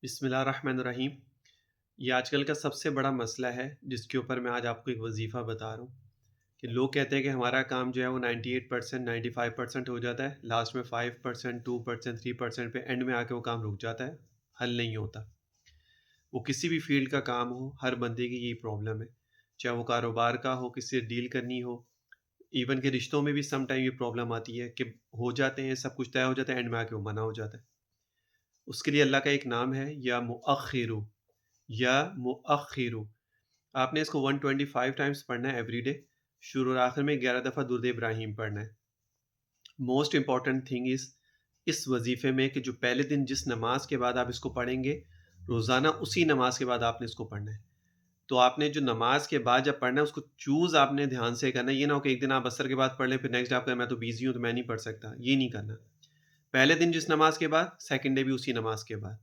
بسم اللہ الرحمن الرحیم۔ یہ آج کل کا سب سے بڑا مسئلہ ہے جس کے اوپر میں آج آپ کو ایک وظیفہ بتا رہا ہوں کہ لوگ کہتے ہیں کہ ہمارا کام جو ہے وہ 98% 95% ہو جاتا ہے، لاسٹ میں 5% 2% 3% پہ اینڈ میں آ کے وہ کام رک جاتا ہے، حل نہیں ہوتا۔ وہ کسی بھی فیلڈ کا کام ہو، ہر بندے کی یہی پرابلم ہے، چاہے وہ کاروبار کا ہو، کسی سے ڈیل کرنی ہو، ایون کہ رشتوں میں بھی سم ٹائم یہ پرابلم آتی ہے کہ ہو جاتے ہیں، سب کچھ طے ہو جاتا ہے، اینڈ میں آ کے وہ منع ہو جاتا ہے۔ اس کے لیے اللہ کا ایک نام ہے یا مؤخرو، یا مؤخرو۔ آپ نے اس کو 125 ٹائمز پڑھنا ہے ایوری ڈے، شروع اور آخر میں 11 دفعہ درود ابراہیم پڑھنا ہے۔ موسٹ امپورٹنٹ تھنگ از اس وظیفے میں کہ جو پہلے دن جس نماز کے بعد آپ اس کو پڑھیں گے، روزانہ اسی نماز کے بعد آپ نے اس کو پڑھنا ہے۔ تو آپ نے جو نماز کے بعد جب پڑھنا ہے اس کو چوز آپ نے دھیان سے کرنا ہے، یہ نہ ہو کہ ایک دن آپ عصر کے بعد پڑھ لیں پھر نیکسٹ ڈے آپ کہیں میں تو بیزی ہوں تو میں نہیں پڑھ سکتا، یہ نہیں کرنا۔ پہلے دن جس نماز کے بعد، سیکنڈ ڈے بھی اسی نماز کے بعد۔